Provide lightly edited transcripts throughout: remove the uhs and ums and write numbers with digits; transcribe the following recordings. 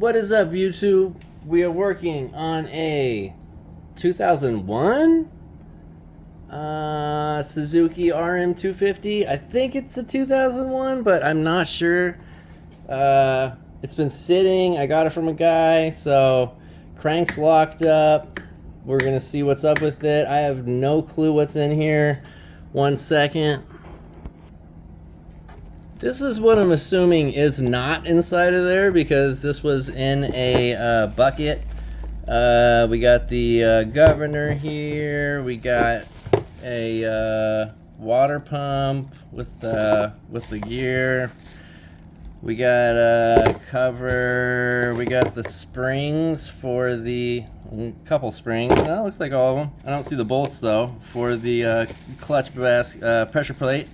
What is up, YouTube? We are working on a 2001 Suzuki RM250. I think it's a 2001, but I'm not sure. It's been sitting. I got it from a guy, so crank's locked up. We're gonna see what's up with it. I have no clue what's in here. 1 second. This is what I'm assuming is not inside of there, because this was in a bucket. We got the governor here. We got a water pump with the gear. We got a cover. We got the springs for the couple springs. That looks like all of them. I don't see the bolts though for the clutch pressure plate.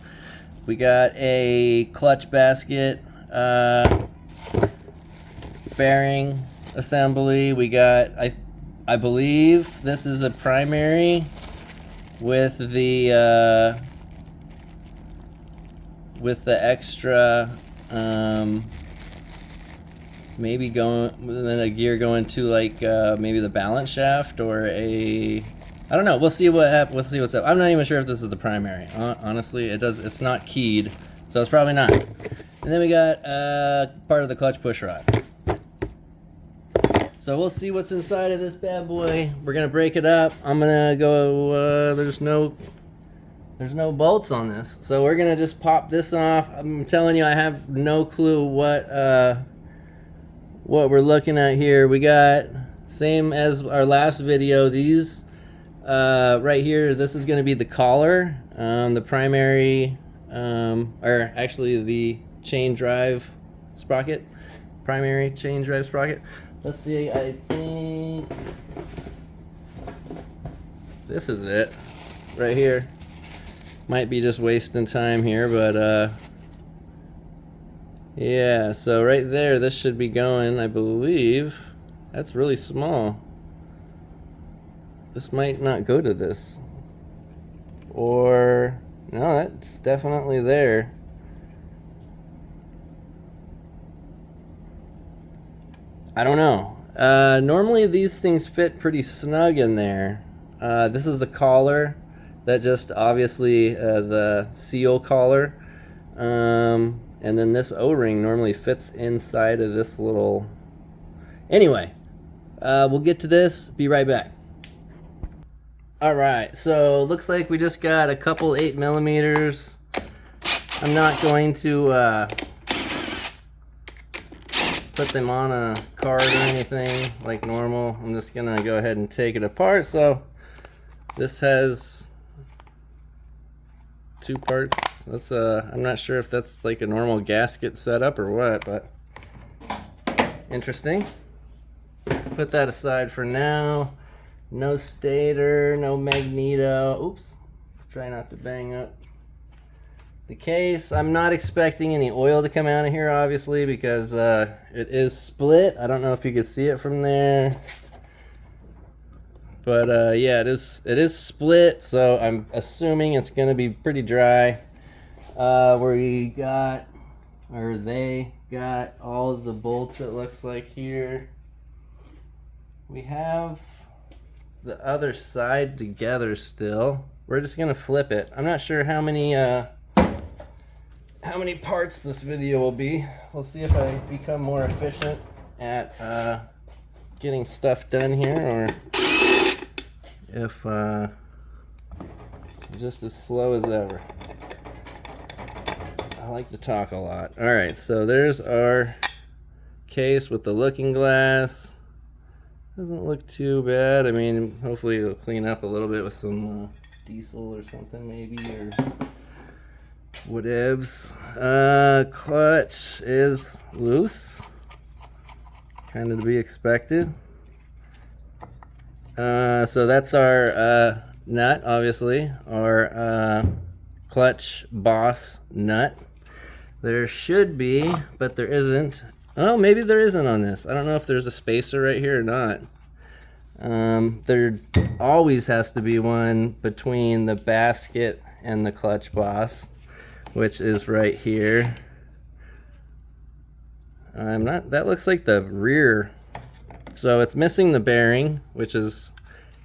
We got a clutch basket bearing assembly. We got, I believe this is a primary with the extra maybe going then a gear going to like maybe the balance shaft or a, I don't know. We'll see what happens. We'll see what's up. I'm not even sure if this is the primary. Honestly, it's not keyed, so it's probably not. And then we got part of the clutch push rod. So we'll see what's inside of this bad boy. We're gonna break it up. I'm gonna go. There's no bolts on this, so we're gonna just pop this off. I'm telling you, I have no clue what we're looking at here. We got, same as our last video, these. Right here, this is going to be the collar, the primary, or actually the chain drive sprocket, primary chain drive sprocket. Let's see, I think this is it, right here. Might be just wasting time here, but yeah, so right there, this should be going, I believe. That's really small. This might not go to this. Or, no, that's definitely there. I don't know. Normally these things fit pretty snug in there. This is the collar. That just obviously the seal collar. And then this O-ring normally fits inside of this little... Anyway, we'll get to this. Be right back. Alright, so looks like we just got a couple 8mm. I'm not going to put them on a card or anything like normal. I'm just gonna go ahead and take it apart. So this has 2 parts. That's I'm not sure if that's like a normal gasket setup or what, but interesting. Put that aside for now. No stator, no magneto. Oops, let's try not to bang up the case. I'm not expecting any oil to come out of here, obviously, because it is split. I don't know if you can see it from there, but yeah, it is split. So I'm assuming it's going to be pretty dry. We got, or they got, all of the bolts. It looks like here. We have the other side together still. We're just gonna flip it. I'm not sure how many parts this video will be. We'll see if I become more efficient at getting stuff done here, or if just as slow as ever. I like to talk a lot. All right, so there's our case with the looking glass. Doesn't look too bad. I mean, hopefully it'll clean up a little bit with some diesel or something maybe, or whatevs. Clutch is loose, kind of to be expected. So that's our nut, obviously, our clutch boss nut. There should be, but there isn't. Oh, maybe there isn't on this. I don't know if there's a spacer right here or not. There always has to be one between the basket and the clutch boss, which is right here. that looks like the rear. So it's missing the bearing, which is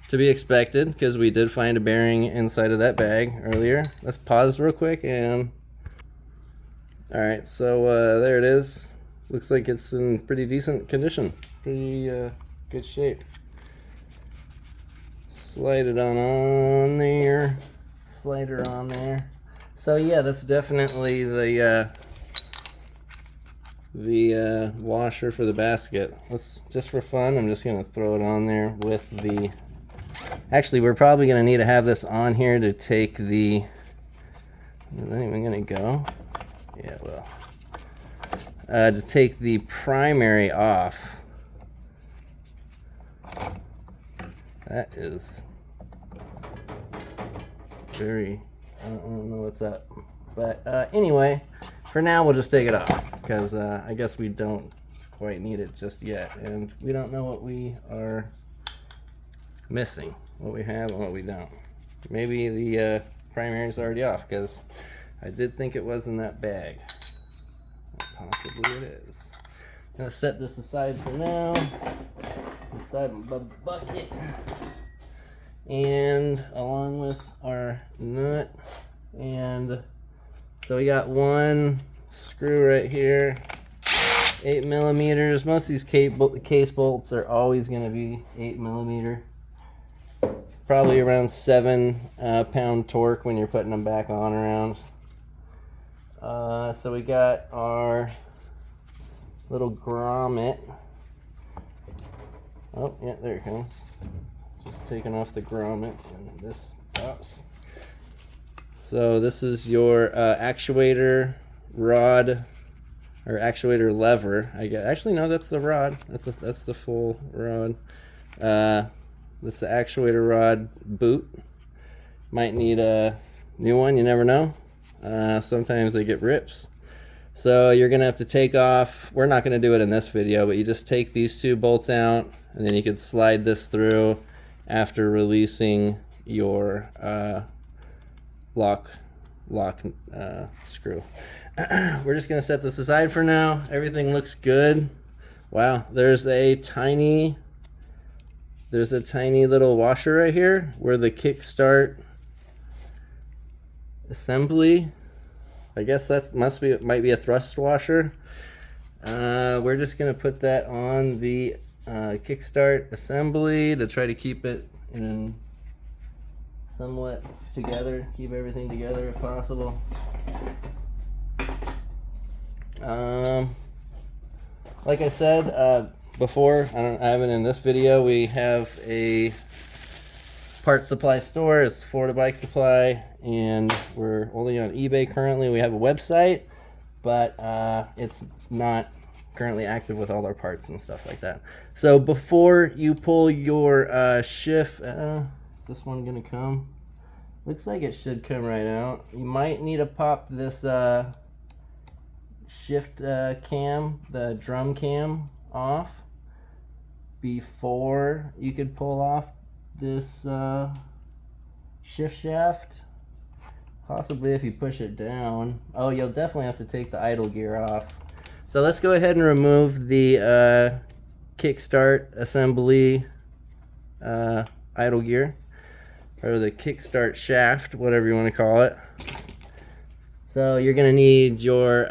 to be expected because we did find a bearing inside of that bag earlier. Let's pause real quick and... Alright, so there it is. Looks like it's in pretty decent condition. Pretty good shape. Slide it on there. Slider on there. So yeah, that's definitely the washer for the basket. Let's, just for fun, I'm just gonna throw it on there with the... Actually, we're probably gonna need to have this on here to take the... Is that even gonna go? Yeah, well. To take the primary off. That is very... I don't know what's up. But anyway, for now we'll just take it off because I guess we don't quite need it just yet, and we don't know what we are missing, what we have and what we don't. Maybe the primary is already off because I did think it was in that bag. Possibly it is. I'm gonna set this aside for now. Inside my bucket. And along with our nut. And so we got one screw right here. 8 millimeters. Most of these case bolts are always going to be 8 millimeter. Probably around 7 pound torque when you're putting them back on around. So we got our little grommet. Oh, yeah, there it comes. Just taking off the grommet and this pops. So this is your actuator rod, or actuator lever. Actually, no, that's the rod. That's the full rod. This is the actuator rod boot. Might need a new one, you never know. Sometimes they get rips. So you're gonna have to take off, we're not gonna do it in this video, but you just take these 2 bolts out and then you can slide this through after releasing your lock screw. We're just gonna set this aside for now. Everything looks good. Wow, there's a tiny little washer right here where the Kickstart assembly, I guess that might be a thrust washer. We're just gonna put that on the Kickstart assembly to try to keep it in somewhat together, keep everything together if possible. Like I said before, I haven't in this video, we have a parts supply store. It's Florida Bike Supply, and we're only on eBay currently. We have a website, but it's not currently active with all our parts and stuff like that. So before you pull your shift, is this one gonna come? Looks like it should come right out. You might need to pop this shift cam, the drum cam, off before you could pull off this shift shaft. Possibly if you push it down. Oh, you'll definitely have to take the idle gear off. So let's go ahead and remove the Kickstart assembly idle gear, or the Kickstart shaft, whatever you want to call it. So you're gonna need your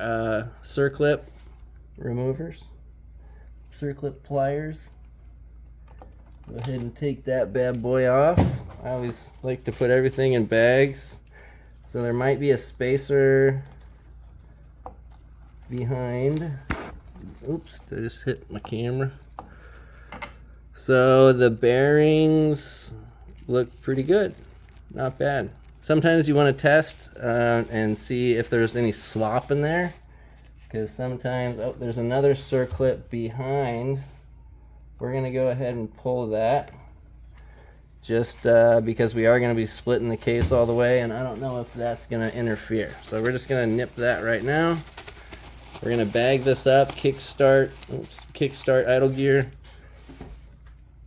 circlip removers, circlip pliers. Go ahead and take that bad boy off. I always like to put everything in bags. So there might be a spacer behind. Oops, I just hit my camera. So the bearings look pretty good, not bad. Sometimes you want to test and see if there's any slop in there, because sometimes, oh, there's another circlip behind. We're gonna go ahead and pull that, just because we are gonna be splitting the case all the way, and I don't know if that's gonna interfere. So we're just gonna nip that right now. We're gonna bag this up, Kickstart idle gear,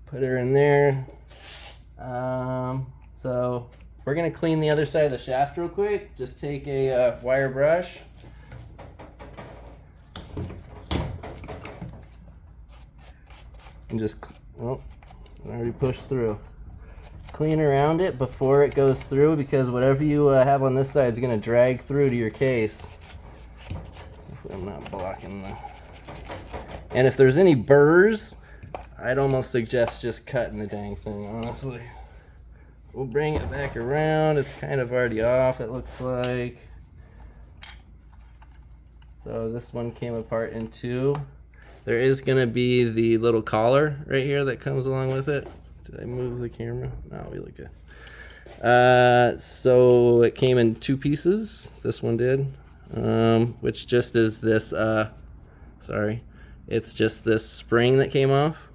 put her in there. So we're gonna clean the other side of the shaft real quick. Just take a wire brush. and just, oh, I already pushed through. Clean around it before it goes through, because whatever you have on this side is going to drag through to your case. Hopefully I'm not blocking the... And if there's any burrs, I'd almost suggest just cutting the dang thing, honestly. We'll bring it back around. It's kind of already off, it looks like. So this one came apart in two. There is going to be the little collar right here that comes along with it. Did I move the camera? No, we look good. So it came in two pieces. This one did, which just is this, sorry, it's just this spring that came off.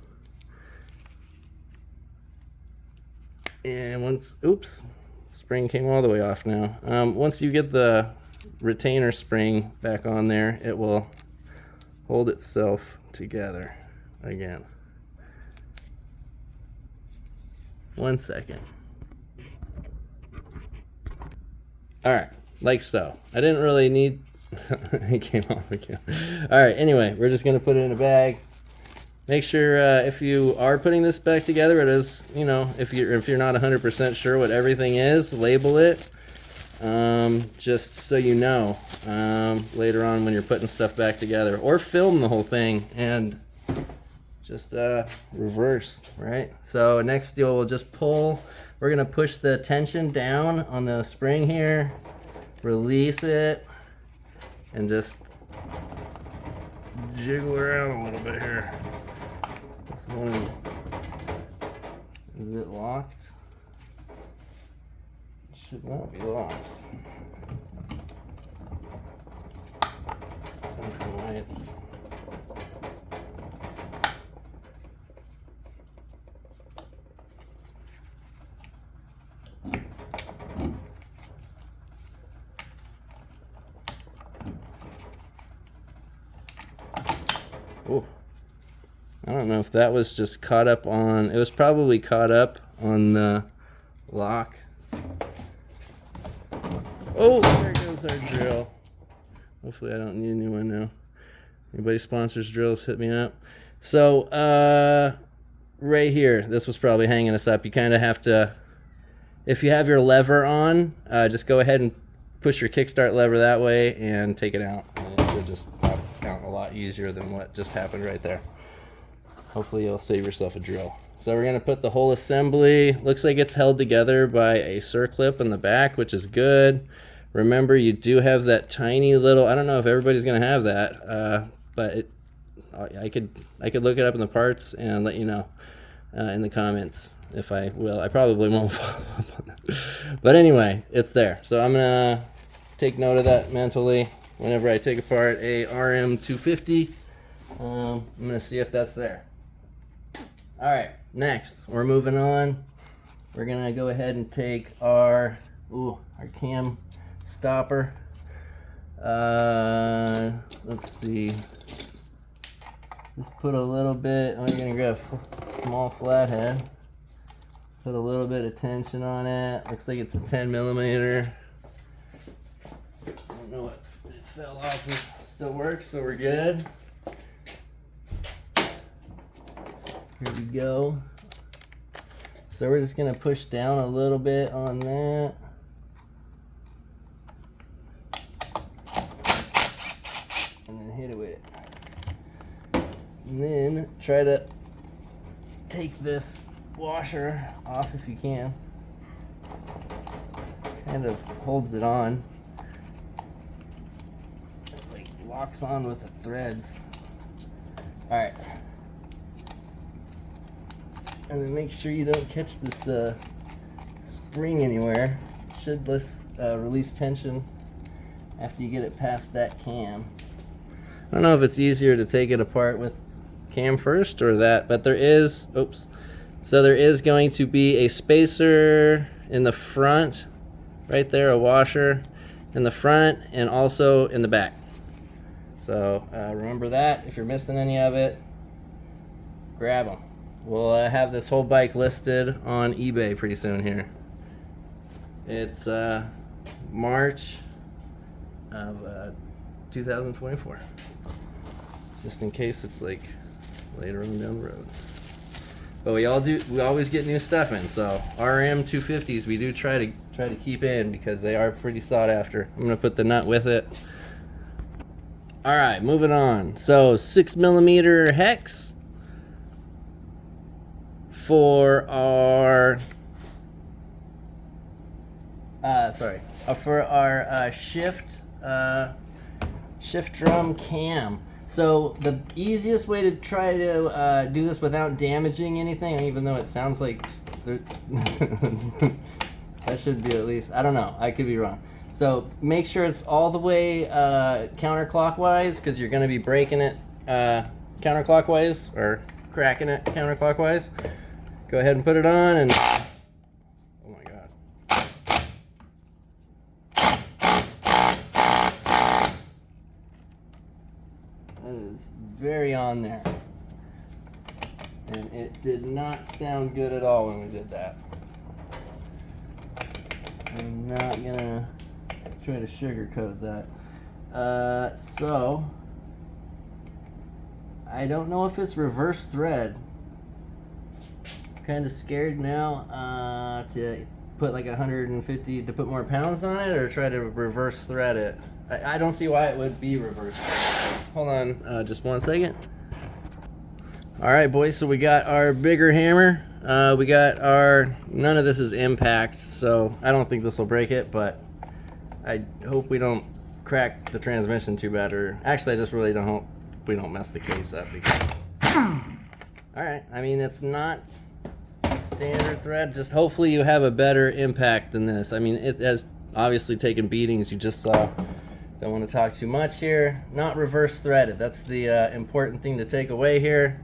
And once, oops, spring came all the way off now. Once you get the retainer spring back on there, it will hold itself together again. 1 second. All right, like so. I didn't really need, it came off again. All right, anyway, we're just gonna put it in a bag. Make sure if you are putting this back together, it is, you know, if you're not 100% sure what everything is, label it, just so you know later on when you're putting stuff back together, or film the whole thing and just reverse, right? So next you'll just pull. We're gonna push the tension down on the spring here, release it, and just jiggle around a little bit here. This one is it locked? It should not be locked. I don't know why it's... Oh, I don't know if that was just caught up on, it was probably caught up on the lock. Oh, there goes our drill. Hopefully I don't need a new one now. Anybody sponsors drills, hit me up. So, right here, this was probably hanging us up. You kind of have to, if you have your lever on, just go ahead and push your kickstart lever that way and take it out. And it should just pop out a lot easier than what just happened right there. Hopefully you'll save yourself a drill. So we're gonna put the whole assembly, looks like it's held together by a circlip in the back, which is good. Remember, you do have that tiny little, I don't know if everybody's gonna have that, but I could look it up in the parts and let you know in the comments if I will. I probably won't follow up on that. But anyway, it's there. So I'm gonna take note of that mentally whenever I take apart a RM250. I'm gonna see if that's there. All right, next we're moving on. We're gonna go ahead and take our cam stopper. Let's see. Just put a little bit. I'm gonna grab a small flathead. Put a little bit of tension on it. Looks like it's a 10mm. I don't know what it fell off. It still works, so we're good. Here we go. So we're just gonna push down a little bit on that. And then hit it with it. And then try to take this washer off if you can. Kind of holds it on. It like locks on with the threads. Alright. And then make sure you don't catch this spring anywhere. Should release tension after you get it past that cam. I don't know if it's easier to take it apart with cam first or that, but there is, so there is going to be a spacer in the front, right there, a washer in the front and also in the back. So remember that. If you're missing any of it, grab them. We'll have this whole bike listed on eBay pretty soon here. It's March of 2024. Just in case it's like later on down the road. But we always get new stuff in. So RM 250s we do try to keep in because they are pretty sought after. I'm gonna put the nut with it. All right, moving on. So 6mm hex for our shift drum cam. So the easiest way to try to do this without damaging anything, even though it sounds like that should be at least, I don't know, I could be wrong. So make sure it's all the way counterclockwise, because you're going to be breaking it counterclockwise or cracking it counterclockwise. Go ahead and put it on and oh my god. That is very on there. And it did not sound good at all when we did that. I'm not gonna try to sugarcoat that. So I don't know if it's reverse thread. Kind of scared now to put like 150 to put more pounds on it, or try to reverse thread it. I don't see why it would be reverse thread. Hold on, just 1 second. All right, boys. So we got our bigger hammer. We got our. None of this is impact, so I don't think this will break it. But I hope we don't crack the transmission too bad. Or actually, I just really don't hope we don't mess the case up. Because all right, I mean it's not standard thread. Just hopefully you have a better impact than this. I mean, it has obviously taken beatings. You just saw. Don't want to talk too much here. Not reverse threaded. That's the important thing to take away here.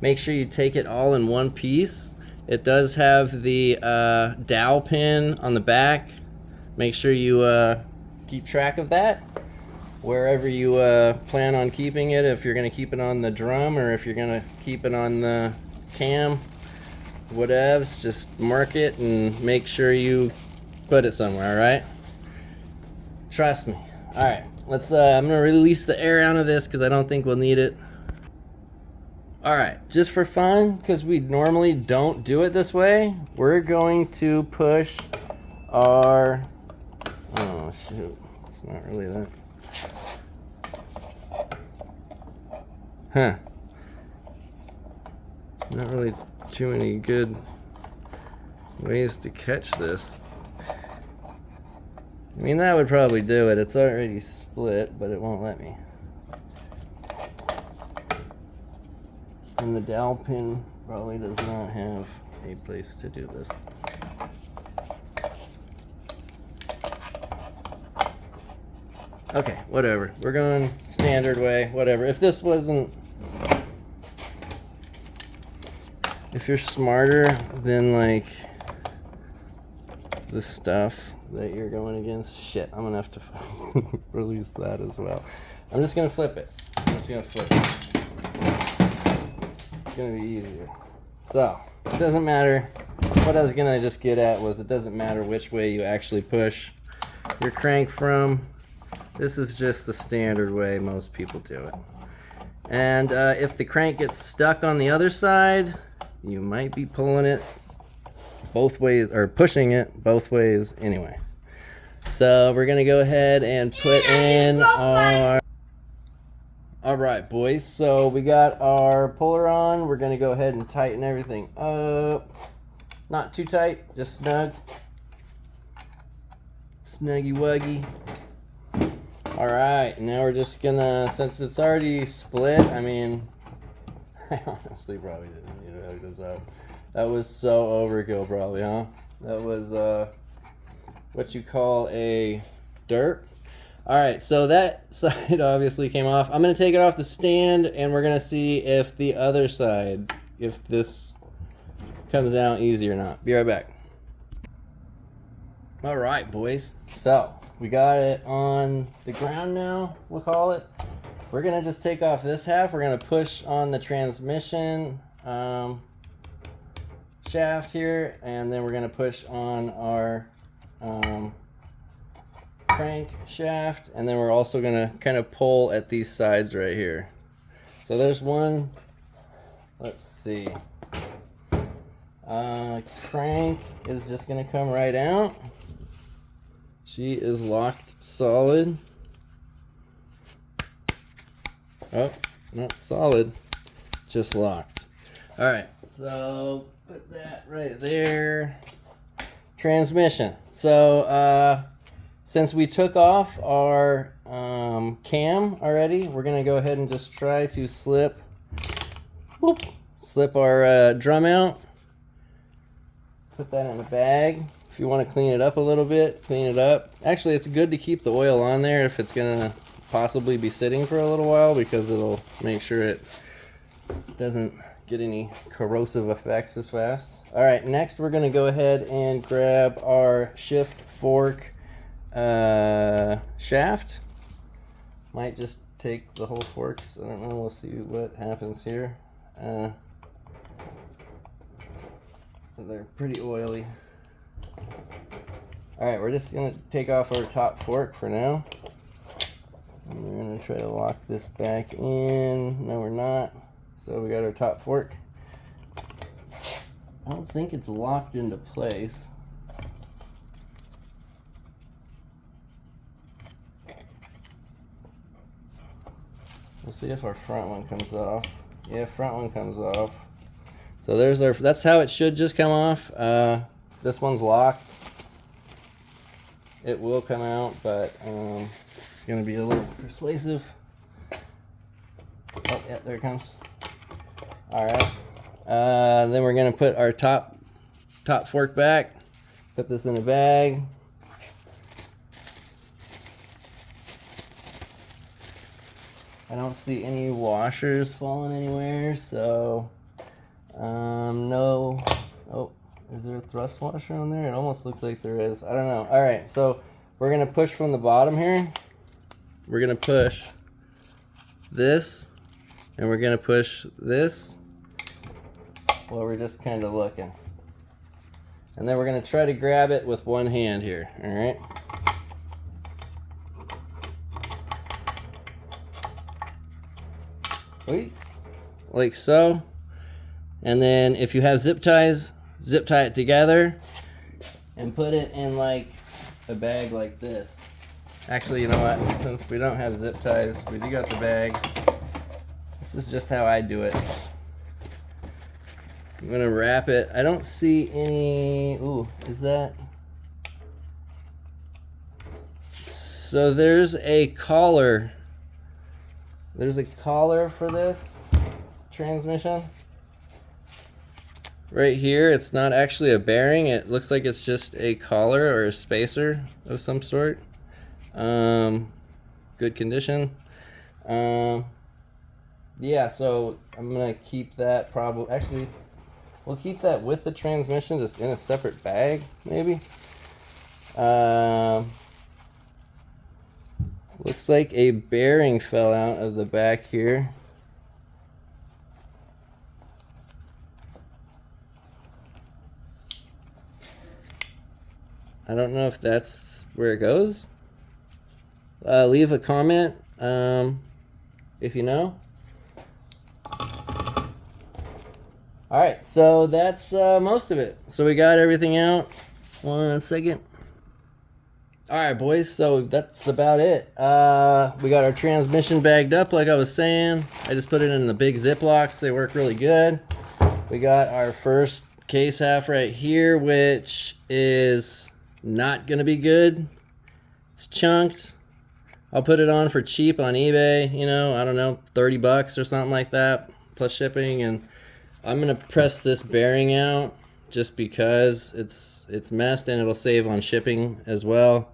Make sure you take it all in one piece. It does have the dowel pin on the back. Make sure you keep track of that wherever you plan on keeping it. If you're going to keep it on the drum or if you're going to keep it on the cam, whatevs, just mark it and make sure you put it somewhere, all right? Trust me. All right, let's. I'm going to release the air out of this because I don't think we'll need it. All right, just for fun, because we normally don't do it this way, we're going to push our, oh shoot, it's not really that. Huh. Not really too many good ways to catch this. I mean, that would probably do it. It's already split, but it won't let me. And the dowel pin probably does not have a place to do this. Okay, whatever. We're going standard way, whatever. If this wasn't... If you're smarter than, like, the stuff that you're going against... Shit, I'm going to have to release that as well. I'm just going to flip it. I'm just going to flip it. Gonna be easier. So it doesn't matter. What I was gonna just get at was it doesn't matter which way you actually push your crank from. This is just the standard way most people do it. And if the crank gets stuck on the other side, you might be pulling it both ways or pushing it both ways anyway. So we're gonna go ahead and put in our... Alright boys, so we got our puller on. We're going to go ahead and tighten everything up. Not too tight, just snug. Snuggy wuggy. Alright, now we're just going to, since it's already split, I mean, I honestly probably didn't need to hook this up. That was so overkill probably, huh? That was what you call a derp. Alright, so that side obviously came off. I'm going to take it off the stand, and we're going to see if the other side, if this comes out easy or not. Be right back. Alright, boys. So, we got it on the ground now, we'll call it. We're going to just take off this half. We're going to push on the transmission shaft here, and then we're going to push on our... crankshaft, and then we're also gonna kind of pull at these sides right here. So there's one, let's see, Crank is just gonna come right out. She is locked solid. Oh, not solid, just locked. All right, so put that right there. Transmission. So since we took off our cam already, we're gonna go ahead and just try to slip our drum out. Put that in a bag. If you want to clean it up a little bit, clean it up. Actually, it's good to keep the oil on there if it's gonna possibly be sitting for a little while, because it'll make sure it doesn't get any corrosive effects as fast. All right, next we're gonna go ahead and grab our shift fork shaft. Might just take the whole forks. I don't know. We'll see what happens here. They're pretty oily. All right, we're just gonna take off our top fork for now. And we're gonna try to lock this back in. No, we're not. So we got our top fork. I don't think it's locked into place. We'll see if our front one comes off. Yeah, front one comes off. So there's our, that's how it should just come off. This one's locked. It will come out, but it's gonna be a little persuasive. Oh yeah, there it comes. All right, then we're gonna put our top fork back. Put this in a bag. I don't see any washers falling anywhere, so no. Oh, is there a thrust washer on there? It almost looks like there is. I don't know. All right, so we're gonna push from the bottom here. We're gonna push this, and we're gonna push this while we're just kind of looking. And then we're gonna try to grab it with one hand here, all right? Wait, like so. And then if you have zip ties, zip tie it together and put it in like a bag like this. Actually, you know what? Since we don't have zip ties, we do got the bag. This is just how I do it. I'm gonna wrap it. I don't see any, ooh, is that? So there's a collar. There's a collar for this transmission. Right here, it's not actually a bearing. It looks like it's just a collar or a spacer of some sort. Good condition. Yeah, so I'm gonna keep that probably, actually, we'll keep that with the transmission, just in a separate bag, maybe. Looks like a bearing fell out of the back here. I don't know if that's where it goes. Leave a comment if you know. All right, so that's most of it. So we got everything out. 1 second. All right, boys, so that's about it. We got our transmission bagged up, like I was saying. I just put it in the big Ziplocs. They work really good. We got our first case half right here, which is not gonna be good. It's chunked. I'll put it on for cheap on eBay, you know, I don't know, 30 bucks or something like that, plus shipping. And I'm gonna press this bearing out just because it's messed, and it'll save on shipping as well.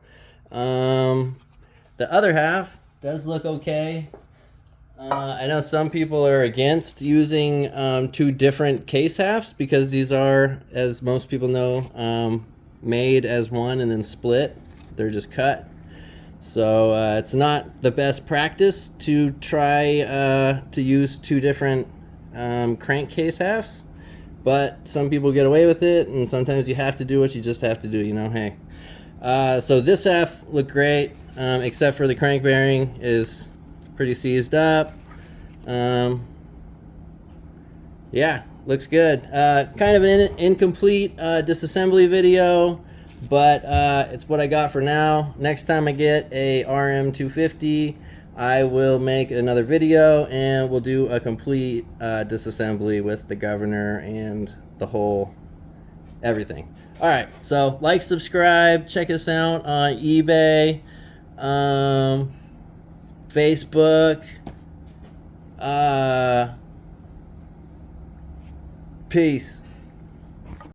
The other half does look okay. I know some people are against using 2 different case halves, because these are, as most people know, made as one and then split. They're just cut. So it's not the best practice to try to use 2 different crankcase halves, but some people get away with it, and sometimes you have to do what you just have to do, you know, hey. So this half looked great, except for the crank bearing is pretty seized up. yeah, looks good. Kind of an incomplete disassembly video, but it's what I got for now. Next time I get a RM250, I will make another video and we'll do a complete disassembly with the governor and the whole everything. All right, so like, subscribe, check us out on eBay, Facebook. Peace.